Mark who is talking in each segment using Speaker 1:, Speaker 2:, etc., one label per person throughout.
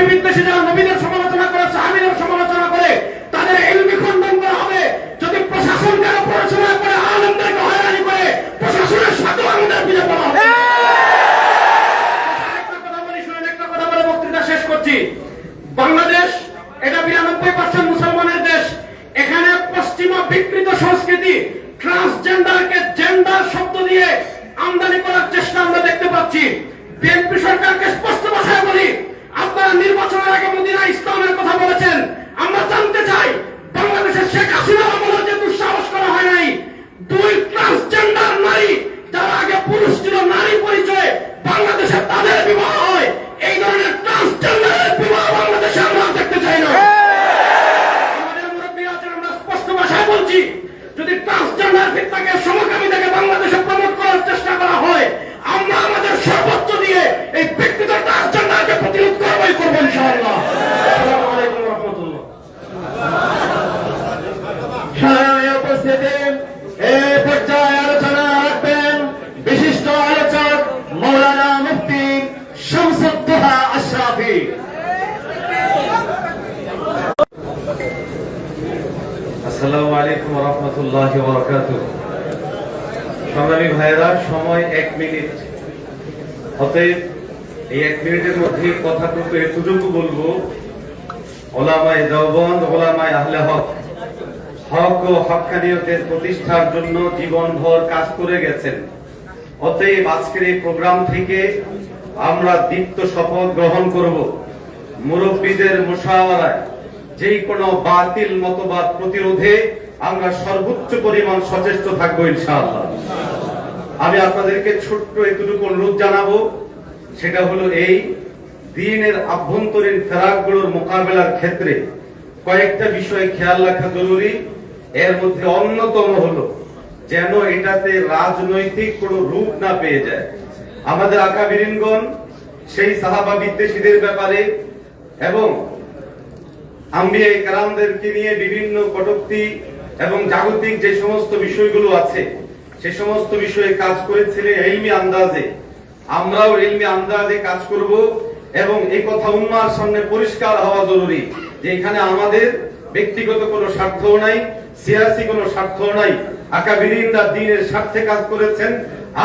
Speaker 1: বিদ্বেষী যারা নবীদের সমালোচনা করে, সাহাবীদের সমালোচনা করে, তাদের ইলমি খণ্ডন করা হবে। যদি প্রশাসন কারো পড়াশোনা করে, আলেমদেরকে হয়রানি করে, প্রশাসনের সাথে আমাদের বিলে পড়া হবে। একটা কথা বলি, শুনেন, একটা কথা বলে বক্তৃতা শেষ করছি। বাংলাদেশ এটা 92% মুসলমানের দেশ। এখানে পশ্চিমা বিকৃত সংস্কৃতি ট্রান্সজেন্ডারকে জেন্ডার শব্দ দিয়ে আমদানি করার চেষ্টা আমরা দেখতে পাচ্ছি। বিএনপি সরকারকে স্পষ্ট ভাষায় বলি, আপনারা নির্বাচনের আগে মদিনা ইসলামের কথা বলেছেন। আমরা জানতে চাই, বাংলাদেশের শেখ হাসিনার আমলে যে দুঃসাহস করা হয় নাই, 2 ট্রান্সজেন্ডার নারী যারা আগে পুরুষ ছিল, নারী পরিচয়ে বাংলাদেশে তাদের বিবাহ হয়। এই ধরনের ট্রান্সজেন্ডারের বিবাহ বাংলাদেশে আমরা দেখতে চাই না। আমাদের মুরব্বী আছেন, আমরা স্পষ্ট ভাষায় বলছি, যদি ট্রান্সজেন্ডার ফিতনাকে সমকামিতাকে বাংলাদেশে প্রমোট করার চেষ্টা করা হয়, আমরা আমাদের সর্বোচ্চ দিয়ে এই ব্যক্তিগত ট্রান্সজেন্ডারকে প্রতিরোধ করবই করব ইনশাআল্লাহ। আসসালামু আলাইকুম ওয়া রাহমাতুল্লাহ।
Speaker 2: সম্মানীয় উপস্থিতি, এই পর্যায়ে আলোচনা রাখবেন বিশিষ্ট আলোচক মাওলানা মুফতি শামসুদ্দোহা আশরাফি।
Speaker 3: আসসালামু আলাইকুম ওয়া রাহমাতুল্লাহি ওয়া বারাকাতুহু। সংগ্রামী ভাইয়েরা, সময় 1 মিনিট। অতএব এই 1 মিনিটের মধ্যে কথাটুকু এতটুকু বলবো, ওলামায়ে দেওবন্দ, ওলামায়ে আহলে হক, হক ও হক্কানিয়তের প্রতিষ্ঠার জন্য জীবনভর কাজ করে গেছেন। অতএব আজকের এই প্রোগ্রাম থেকে আমরা দীপ্ত শপথ গ্রহণ করব, মুরব্বীদের মুশাওয়ারায় যেই কোনো বাতিল মতবাদ প্রতিরোধে আমরা সর্বোচ্চ পরিমাণ সচেষ্ট থাকবো ইনশাআল্লাহ। আমি আপনাদেরকে ছোট্ট এতটুকু অনুরোধ জানাবো, সেটা হলো এই দ্বীনের আভ্যন্তরীণ ফেরাকগুলোর মোকাবেলার ক্ষেত্রে কয়েকটা বিষয়ে খেয়াল রাখা জরুরি। এর মধ্যে অন্যতম হলো যেন এটাতে রাজনৈতিক কোনো রূপ না পেয়ে যায়। আমাদের আকাবিরিনগণ সেই সাহাবা বিদ্বেষীদের ব্যাপারে এবং আম্বিয়া কেরামদেরকে নিয়ে বিভিন্ন কটূক্তি এবং জাগতিক যে সমস্ত বিষয়গুলো আছে, সে সমস্ত বিষয়ে কাজ করেছিলেন ইলমি আন্দাজে। আমরাও ইলমি আন্দাজে কাজ করব এবং এই কথা উম্মার সামনে পরিষ্কার হওয়া জরুরি যে এখানে আমাদের ব্যক্তিগত কোনো স্বার্থ নাই, সিয়াসি কোনো স্বার্থ নাই। আকাবিরিনরা দ্বীনের স্বার্থে কাজ করেছেন,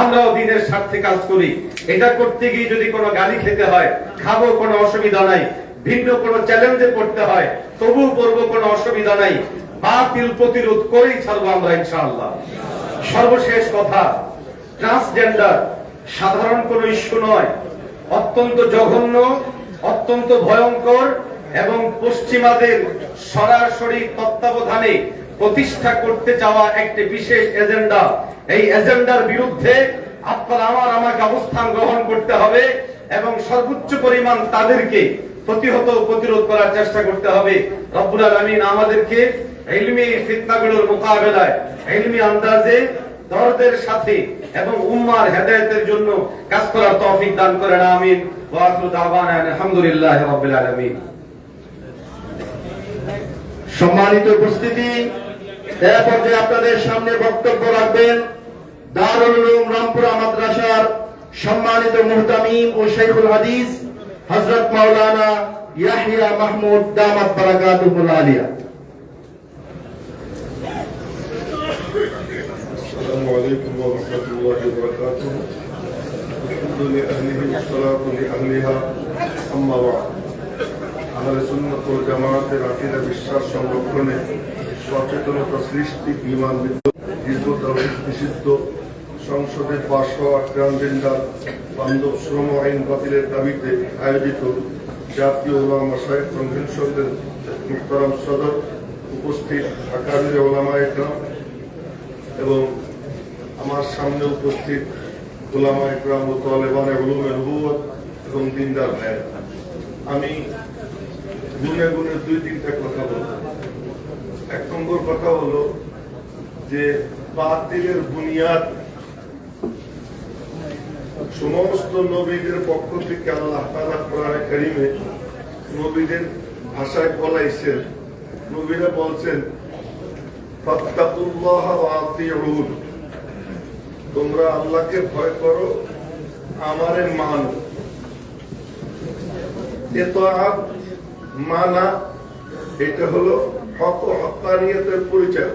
Speaker 3: আমরাও দ্বীনের স্বার্থে কাজ করি। এটা করতে গিয়ে যদি কোনো গালি খেতে হয়, খাবো, কোনো অসুবিধা নাই। ভিন্ন কোনো চ্যালেঞ্জে পড়তে হয়, তবু করবো, কোনো অসুবিধা নাই। বাতিল প্রতিরোধ করেই ছাড়বো আমরা ইনশাআল্লাহ। সর্বশেষ কথা, ট্রান্সজেন্ডার সাধারণ কোনো ইস্যু নয়, অত্যন্ত জঘন্য, অত্যন্ত ভয়ঙ্কর এবং পশ্চিমাদের সরাসরি তত্ত্বাবধানে প্রতিষ্ঠা করতে চাওয়া একটি বিশেষ এজেন্ডা। এই এজেন্ডার বিরুদ্ধে আপনারা আমাকে অবস্থান গ্রহণ করতে হবে এবং সর্বোচ্চ পরিমাণ তাদেরকে প্রতিহত প্রতিরোধ করার চেষ্টা করতে হবে। রব্বুল আলামিন আমাদেরকে ইলমি ফিতনাগুলোর মোকাবেলায় ইলমি আন্দাজে, দরদের সাথে এবং উম্মার হেদায়েতের জন্য কাজ করার তৌফিক দান করেন, আমিন। ওয়া আখিরু দাওয়ানা আলহামদুলিল্লাহি রাব্বিল আলামিন।
Speaker 2: সম্মানিত উপস্থিতি, এই পর্যায়ে আপনাদের সামনে বক্তব্য রাখবেন দারুল উলুম রামপুরা মাদ্রাসার সম্মানিত মুহতামিম ও শাইখুল হাদিস হযরত মাওলানা ইয়াহিয়া মাহমুদ দামাত বারাকাতুহুল আলিয়া।
Speaker 4: السلام عليكم ورحمة الله وبركاته. الحمد لأهله والصلاة لأهلها. أما بعد. আহলে সুন্নাত ওয়াল জামাতের আকীদা বিশ্বাস সংরক্ষণে সচেতনতা সৃষ্টি, ঈমান হিজবুত তাওহীদ নিষিদ্ধ, সংসদে পাশ হওয়া ট্রান্সজেন্ডার বান্ধব শ্রম আইন বাতিলের দাবিতে আয়োজিত জাতীয় উলামা মাশায়েখ কনভেনশনের মুহতারাম সদর, উপস্থিত আকাবির উলামায়ে কেরাম এবং আমার সামনে উপস্থিত উলামায়ে কেরাম ও তালেবানে উলুমে নবুওয়াত এবং দিনদার ভাই, আমি গুনে গুনে 2-3টা কথা বলব। 1 নম্বর কথা হলো যে বাতিলের বুনিয়াদ সমস্ত নবীদের পক্ষ থেকে আল্লাহ তাআলা কোরআনে কারীমে নবীদের ভাষায় বলাইছেন। নবীরা বলছেন, ফাত্তাকুল্লাহ ওয়া আতিউন, তোমরা আল্লাহকে ভয় করো, আমারে মানো। ইতাআত মানা, এটা হলো হক ও হক্কানিয়তের পরিচয়।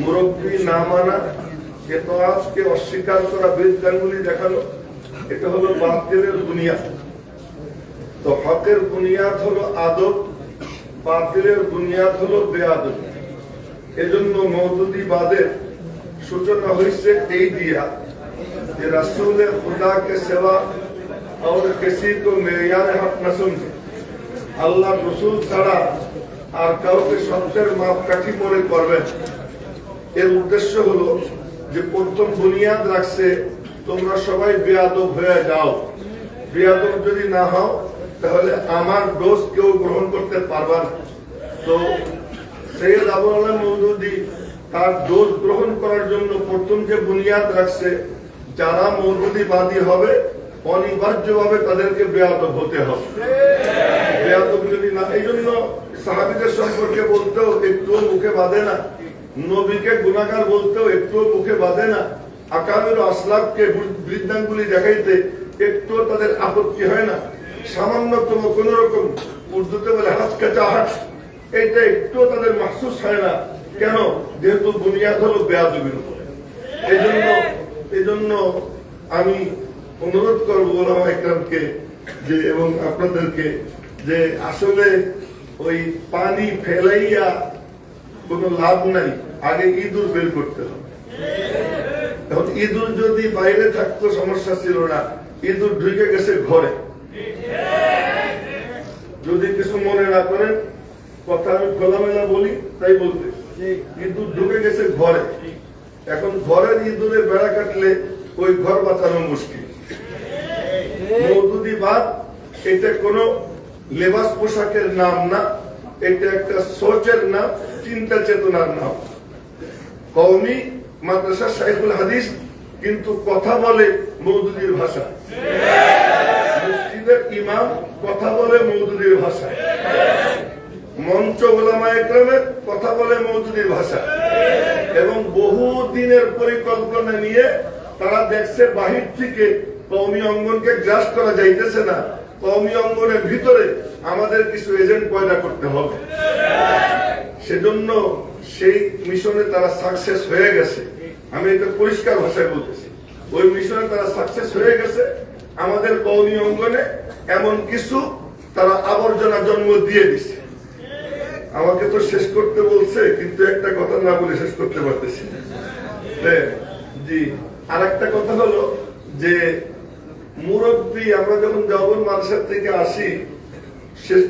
Speaker 4: মুরব্বি না মানা, ইতাআতকে অস্বীকার করা, বিদআতগুলি দেখানো, এটা হলো বাতিলের বুনিয়াদ। তো হকের বুনিয়াদ হলো আদব, বাতিলের বুনিয়াদ হলো বেয়াদব। এজন্য মওদুদিবাদের সূচনা হয়েছে এই দিয়া যে রাসূলে খুদা কে সেবা और किसी को मेयार हक न समझे, আল্লাহ রসুল ছাড়া আর কাউকে সত্যের মাপকাঠি মনে করবেন। এর উদ্দেশ্য হলো যে প্রথম বুনিয়াদ রাখছে তোমরা সবাই বেয়াদব হয়ে যাও। বেয়াদব যদি না হও তাহলে আমার দোষ কেউ গ্রহণ করতে পারবা না। তো সৈয়দ আবুল আলম মওদুদি তার দোষ গ্রহণ করার জন্য প্রথম যে বুনিয়াদ রাখছে, যারা মওদুদিবাদী হবে অনিবার্যভাবে তাদেরকে বেয়াদব হতে হবে। বেয়াদব যদি না, এই জন্য সাহাবীদের সম্পর্কে বলতেও একটু মুখে বাঁধে না, নবীকে গুনাহগার বলতেও একটু মুখে বাঁধে না, আকাবির আসলাফকে বৃদ্ধাঙ্গুলি দেখাইতে একটু তাদের আপত্তি হয় না। সামান্যতম কোন রকম উর্দুতে বলে হাসকা চাহাট, এইটা একটু তাদের মাহসুস হয় না। কেন? যেহেতু বুনিয়াদ হলো বেয়াদবির উপর। এই জন্য আমি অনুরোধ করবো ওলামা ইকরামকে যে এবং আপনাদেরকে যে আসলে ওই পানি ফেলাইয়া কোনো লাভ নাই, আগে ইঁদুর বের করতে হবে। এখন ইঁদুর যদি বাইরে থাকতো সমস্যা ছিল না, ইঁদুর ঢুকে গেছে ঘরে। যদি কিছু মনে না করেন, কথা আমি খোলামেলা বলি তাই বলতে, ইঁদুর ঢুকে গেছে ঘরে। এখন ঘরের ইঁদুরে বেড়া কাটলে ওই ঘর বাঁচানো মুশকিল। মওদুদিবাদ এটা কোনো লেবাস পোশাকের নাম না, এটা একটা সোচের নাম, চিন্তা চেতনার নাম। কওমি মাদ্রাসা শাইখুল হাদিস কিন্তু কথা বলে মওদুদির ভাষা, মসজিদের ইমাম কথা বলে মওদুদির ভাষা, মঞ্চ ওলামায়ে ইকরামের কথা বলে মওদুদির ভাষা। এবং বহু দিনের পরিকল্পনা নিয়ে তারা দেখছে বাহির থেকে কওমি অঙ্গনকে গ্রাস করা যাইতেছে না, কওমি অঙ্গনের ভিতরে আমাদের কিছু এজেন্ট পয়দা করতে হবে। সেজন্য সেই মিশনে তারা সাকসেস হয়ে গেছে। আমি এটা পরিষ্কার ভাষায় বলতেছি, ওই মিশনে তারা সাকসেস হয়ে গেছে। আমাদের কওমি অঙ্গনে এমন কিছু তারা আবর্জনা জন্ম দিয়ে দিছে। আমাকে তো শেষ করতে বলছে, কিন্তু একটা কথা না বলে শেষ করতে পারতেছি না। জি, আর একটা কথা হলো যে মুরব্বী, আমরা যখন দেওবন্দ মাদ্রাসা থেকে আসি,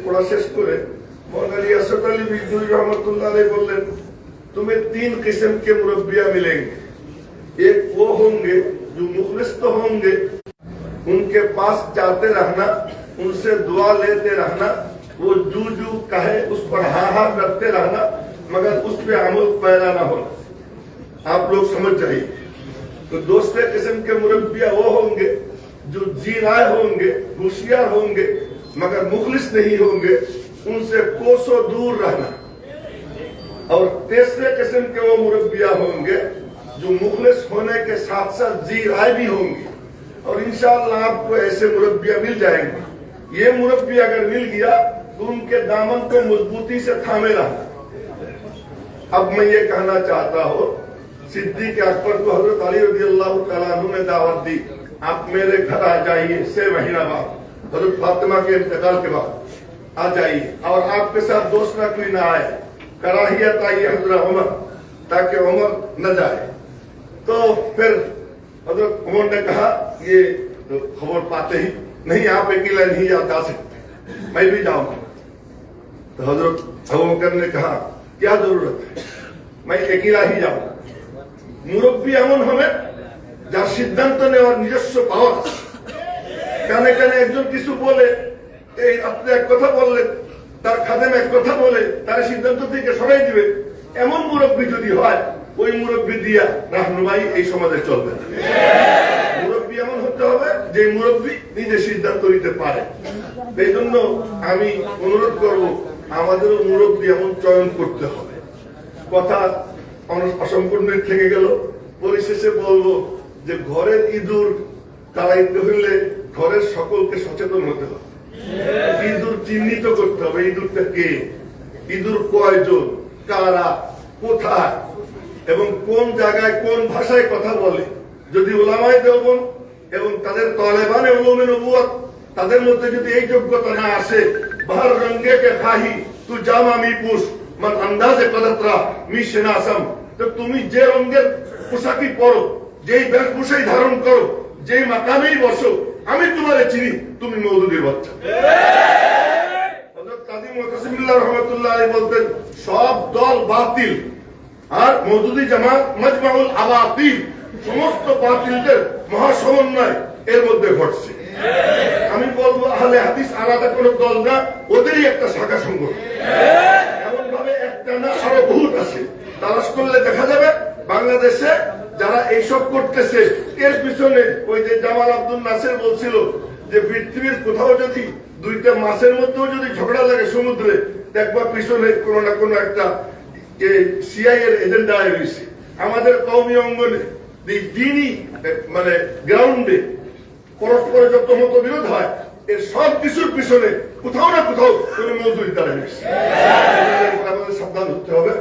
Speaker 4: পড়া শেষ করে মৌলানা ইয়াসুফ আলী বিজুরি रहमतुल्लाह अलैह বললেন, तुम्हें 3 किस्म के मुरब्बिया मिलेंगे। एक वो होंगे जो मुखलिस तो होंगे, उनके पास जाते रहना, उनसे दुआ लेते रहना, वो जू कहे उस पर हा करते रहना, मगर उस पे अमल पैदा ना होना। आप लोग समझ जाइए। तो दूसरे किस्म के मुरब्बिया वो होंगे जो जी राय होंगे, होशियार होंगे, मगर मुखलिस नहीं होंगे, उनसे कोसों दूर रहना। और तीसरे किस्म के वो मुरब्बिया होंगे जो मुखलिस होने के साथ साथ जी राय भी होंगे, और इंशाअल्लाह आपको ऐसे मुरब्बिया मिल जाएंगे। ये मुरब्बी अगर मिल गया तो उनके दामन को मजबूती से थामे रहना। अब मैं ये कहना चाहता हूँ, सिद्दीक अकबर को हजरत अली रज़ियल्लाहु तआला अन्हु ने दावत दी, आप मेरे घर आ जाइए 6 महीना बाद, हजरत फातिमा के इंतकाल के बाद आ जाइए, और आपके साथ दोस्त ना कोई ना आए, कराहियत आई हजरत उमर, ताकि उमर न जाए। तो फिर हजरत उमर ने कहा, ये तो खबर पाते ही नहीं, आप अकेला नहीं जा सकते, मैं भी जाऊंगा। तो हजरत अबू बकर ने कहा, क्या जरूरत है, मैं अकेला ही जाऊंगा। মুরব্বী এমন হবে যার সিদ্ধান্ত নেওয়ার নিজস্ব পাওয়ার আছে। কানে কানে একজন কিছু বলে, এই আপনি এক কথা বললেন, তার খাদেম এক কথা বলে তার সিদ্ধান্ত থেকে সরাই দিবে, এমন মুরব্বী যদি হয়, ওই মুরব্বী দিয়া রাহনুমাই এই সমাজে চলবে না। মুরব্বী এমন হতে হবে যে মুরব্বী নিজে সিদ্ধান্ত নিতে পারে। এই জন্য আমি অনুরোধ করব, আমাদেরও মুরব্বী এমন চয়ন করতে হবে। কথা অসম্পূর্ণ থেকে গেল। পরিশেষে বলবো যে ঘরের ইঁদুর তাড়াইতে হইলে ঘরের সকলকে সচেতন হতে হবে। চিহ্নিত করতে হবে ইঁদুরটা কে, ইঁদুর কয়জন, কারা, কোথায় এবং কোন জায়গায় কোন ভাষায় কথা বলে। যদি উলামায়ে দেওবন্দ এবং তাদের তালেবানে উলুমে নবুয়ত তাদের মধ্যে যদি এই যোগ্যতা না আসে, বাহার রঙ্গে কে খাহি তু জামা মি পুষ মান আন্দাজে কদতরা মি সেনাসম, তো তুমি যে রঙের পোশাকই পরো, যেই বেশভূষাই ধারণ করো, যেই মাকামেই বসো, আমি তোমারে চিনি, তুমি মওদুদির বাচ্চা। হযরত কাজী মুতাসিমুল্লাহ রাহমাতুল্লাহ আলাইহি বলতেন, সব দল বাতিল আর মওদুদি জামাত মাজমাউল আবাতিল, সমস্ত বাতিলদের মহাসমন্বয় এর মধ্যে ঘটছে। আমি বলবো আহলে হাদিস আলাদা কোনো দল না, ওদেরই একটা শাখা সংগঠন। এমন ভাবে একটা না, আরো বহুত আছে। তালাশ করলে দেখা যাবে বাংলাদেশে যারা এইসব করতেছে এর পিছনে ওই যে জামাল আব্দুল নাসির বলছিল যে পৃথিবীর কোথাও যদি দুইটা মাছের মধ্যেও যদি ঝগড়া লাগে সমুদ্রে, দেখবা পিছনে কোনো না কোনো একটা সিআই এর এজেন্ডা রয়েছে। আমাদের কওমি অঙ্গনে দিনই মানে গ্রাউন্ডে পরস্পর যত মতবিরোধ হয়, এর সব কিছুর পিছনে কোথাও না কোথাও কোনো মওদুদি তারা রয়েছে। আমাদের সাবধান হতে হবে।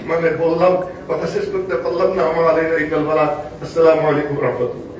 Speaker 4: মানে বললাম, কথা শেষ করতে পারলাম না। আমার আলাইকুম আসসালামু আলাইকুম রহমতুল্লাহ।